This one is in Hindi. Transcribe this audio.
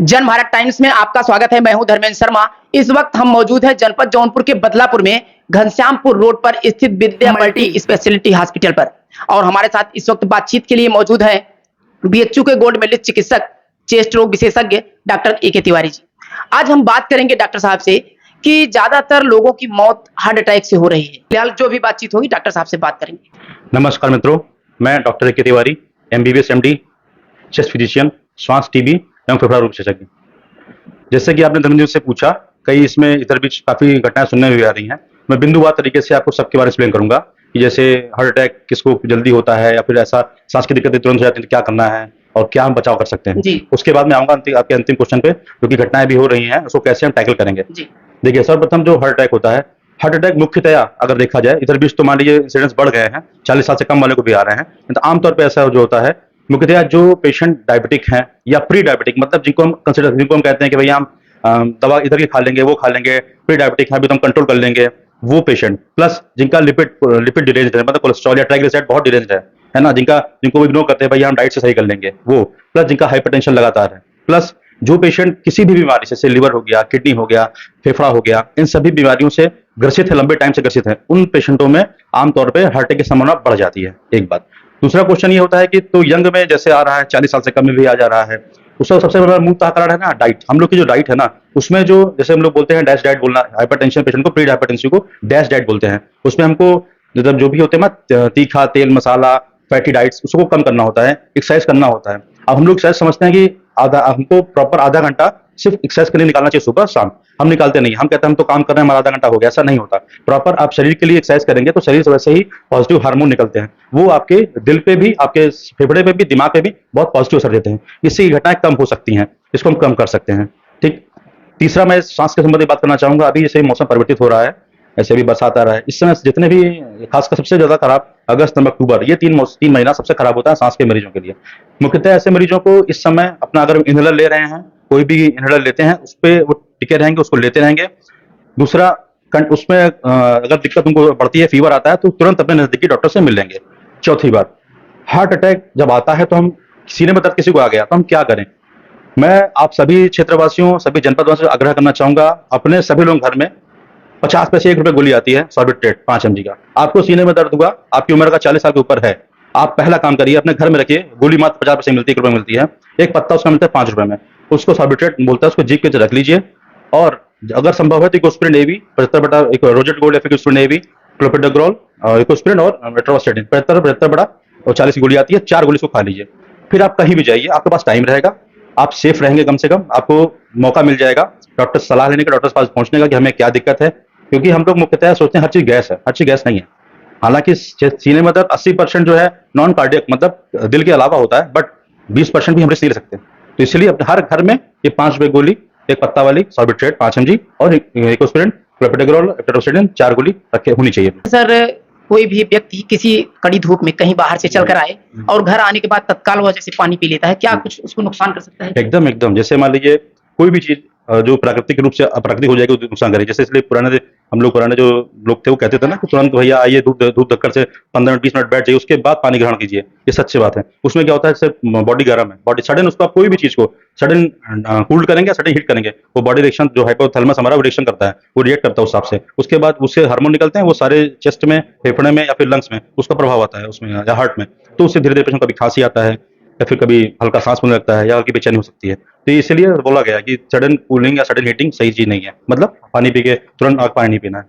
जन भारत टाइम्स में आपका स्वागत है। मैं हूं धर्मेंद्र शर्मा। इस वक्त हम मौजूद हैं जनपद जौनपुर के बदलापुर में घनश्यामपुर रोड पर स्थित विद्या मल्टी स्पेशलिटी हॉस्पिटल पर, और हमारे साथ इस वक्त बातचीत के लिए मौजूद है बीएचयू के गोल्ड मेडलिस्ट चिकित्सक, चेस्ट रोग विशेषज्ञ डॉक्टर ए के तिवारी जी। आज हम बात करेंगे डॉक्टर साहब से कि ज्यादातर लोगों की मौत हार्ट अटैक से हो रही है। फिलहाल जो भी बातचीत होगी डॉक्टर साहब से बात करेंगे। नमस्कार मित्रों, मैं डॉक्टर ए के Tiwari, MBBS MD, chest physician, श्वास, टीबी एवं फेफड़ा रोग विशेषज्ञ। जैसे कि आपने धर्मेंद्र से पूछा, कई इसमें इधर बीच काफी घटनाएं सुनने में भी आ रही हैं। मैं बिंदुवार तरीके से आपको सबके बारे में एक्सप्लेन करूंगा कि जैसे हार्ट अटैक किसको जल्दी होता है या फिर ऐसा सांस की दिक्कतें तुरंत हो जाती है, क्या करना है और क्या हम बचाव कर सकते हैं जी। उसके बाद मैं आऊंगा आपके अंतिम क्वेश्चन पे, क्योंकि घटनाएं भी हो रही हैं, उसको कैसे हम टैकल करेंगे। देखिए, सर्वप्रथम जो हार्ट अटैक होता है, हार्ट अटैक मुख्यतया अगर देखा जाए इधर बीच तो मान लीजिए इंसिडेंस बढ़ गए हैं, 40 साल से कम वाले को भी आ रहे हैं, तो आमतौर पर ऐसा जो होता है मुख्यतया जो पेशेंट डायबिटिक हैं या प्री डायबिटिक, मतलब जिनको हम कहते हैं कि भैया हम दवा इधर की खा लेंगे, वो खा लेंगे, प्री डायबिटिक है अभी तो हम कंट्रोल कर लेंगे, वो पेशेंट, प्लस जिनका लिपिड डिरेंज्ड है, मतलब कोलेस्ट्रॉल या ट्राइग्लिसराइड बहुत डिरेंज्ड है ना, जिनको इग्नोर करते हैं भैया हम डाइट से सही कर लेंगे, वो, प्लस जिनका हाइपरटेंशन लगातार है, प्लस जो पेशेंट किसी भी बीमारी जैसे लिवर हो गया, किडनी हो गया, फेफड़ा हो गया, इन सभी बीमारियों से ग्रसित है, लंबे टाइम से ग्रसित है, उन पेशेंटों में आमतौर पर हार्ट अटैक की संभावना बढ़ जाती है। एक बात। दूसरा क्वेश्चन ये होता है कि तो यंग में जैसे आ रहा है, 40 साल से कम में भी आ जा रहा है, उसका सबसे बड़ा मूल कारण है ना डाइट। हम लोग की जो डाइट है ना, उसमें जो जैसे हम लोग बोलते हैं डैश डाइट बोलना, हाइपरटेंशन पेशेंट को प्री हाइपरटेंसिव को डैश डाइट बोलते हैं। उसमें हमको मतलब जो भी होते हैं ना, तीखा, तेल, मसाला, फैटी डाइट्स, उसको कम करना होता है, एक्सरसाइज करना होता है। अब हम लोग एक्सरसाइज समझते हैं कि हमको प्रॉपर आधा घंटा सिर्फ एक्सरसाइज के लिए निकालना चाहिए सुबह शाम। हम निकालते नहीं, हम कहते हैं हम तो काम कर रहे हैं, हमारा आधा घंटा हो गया, ऐसा नहीं होता। प्रॉपर आप शरीर के लिए एक्सरसाइज करेंगे तो शरीर से वैसे ही पॉजिटिव हार्मोन निकलते हैं, वो आपके दिल पे भी, आपके फेफड़े पे भी, दिमाग पे भी बहुत पॉजिटिव असर देते हैं। इससे ये घटनाएं कम हो सकती हैं, इसको हम कम कर सकते हैं। ठीक। तीसरा, मैं सांस के संबंधी बात करना चाहूंगा। अभी जैसे मौसम परिवर्तित हो रहा है, ऐसे भी बरसात आ रहा है, इस समय जितने भी, खासकर सबसे ज्यादा खराब अगस्त, नवंबर, अक्टूबर, ये तीन महीना सबसे खराब होता है सांस के मरीजों के लिए। मुख्यतः ऐसे मरीजों को इस समय अपना, अगर इनहेलर ले रहे हैं, कोई भी इनहेलर लेते हैं, उस पर वो टिके रहेंगे, उसको लेते रहेंगे। दूसरा, उसमें अगर दिक्कत उनको बढ़ती है, फीवर आता है, तो तुरंत अपने नजदीकी डॉक्टर से मिल लेंगे। चौथी बात, हार्ट अटैक जब आता है तो हम, सीने में दर्द किसी को आ गया तो हम क्या करें। मैं आप सभी क्षेत्रवासियों, सभी जनपदवासियों से आग्रह करना चाहूंगा, अपने सभी लोग घर में 50 पैसे 1 रुपए गोली आती है सॉर्बिट्रेट 5 mg का। आपको सीने में दर्द हुआ, आपकी उम्र का 40 साल के ऊपर है, आप पहला काम करिए, अपने घर में रखिए। गोली मात्र 50 पैसे मिलती है, 1 रुपए मिलती है। एक पत्ता उसका मिलता है 5 रुपए में, उसको सॉर्बिट्रेट बोलता है, उसको जीभ के रख लीजिए। और अगर संभव है तो इकोस्प्रिन एवी 75 बटा एक रोजेट गोल्ड, इकोस्प्रिन एवी, क्लोपिडाग्रोल, इकोस्प्रिन और एट्रोस्टेटिन 75 बड़ा और 40 की गोली आती है, 4 गोली उसको खा लीजिए। फिर आप कहीं भी जाइए, आपके पास टाइम रहेगा, आप सेफ रहेंगे, कम से कम आपको मौका मिल जाएगा डॉक्टर सलाह लेने का, डॉक्टर के पास पहुंचने का कि हमें क्या दिक्कत है। क्योंकि हम लोग मुख्यतः सोचते हैं हर चीज गैस है, हर चीज गैस नहीं है। हालांकि सीने में दर्द 80% जो है नॉन कार्डियक, मतलब दिल के अलावा होता है, बट 20% भी हम रिस्क ले सकते हैं। तो इसलिए अपने हर घर में ये 5 रुपए गोली, एक पत्ता वाली सॉर्बिट्रेट 5 mg और इकोस्प्रिन, क्लोपिडाग्रोल, एट्रोस्टेटिन 4 गोली रखे होनी चाहिए। सर, कोई भी व्यक्ति किसी कड़ी धूप में कहीं बाहर से चल कर आए और घर आने के बाद तत्काल वह जैसे पानी पी लेता है, क्या कुछ उसको नुकसान कर सकता है? एकदम। जैसे मान लीजिए कोई भी चीज जो प्राकृतिक रूप से अप्राकृतिक हो जाएगी, नुकसान करेगी। जैसे इसलिए पुराने जो लोग थे वो कहते थे ना कि तुरंत भैया आइए, धूप धक्कर से 15 मिनट 20 मिनट बैठ जाइए, उसके बाद पानी ग्रहण कीजिए। ये सच्ची बात है। उसमें क्या होता है, जैसे बॉडी गर्म है, बॉडी सडन, उसको आप कोई भी चीज को सडन कूल्ड करेंगे, सडन हीट करेंगे, वो बॉडी रिएक्शन, जो हाइपोथैलेमस हमारा रिएक्शन करता है, वो रिएक्ट करता है उस हिसाब से। उसके बाद उससे हार्मोन निकलते हैं, वो सारे चेस्ट में, फेफड़े में या फिर लंग्स में उसका प्रभाव आता है, उसमें या हार्ट में। तो उससे धीरे धीरे पेशेंट कभी खांसी आता है, या फिर कभी हल्का सांस फूलने लगता है, या हल्की बेचैनी हो सकती है। तो इसलिए बोला गया कि सडन कूलिंग या सडन हीटिंग सही चीज नहीं है, मतलब पानी पी के तुरंत पानी नहीं पीना है।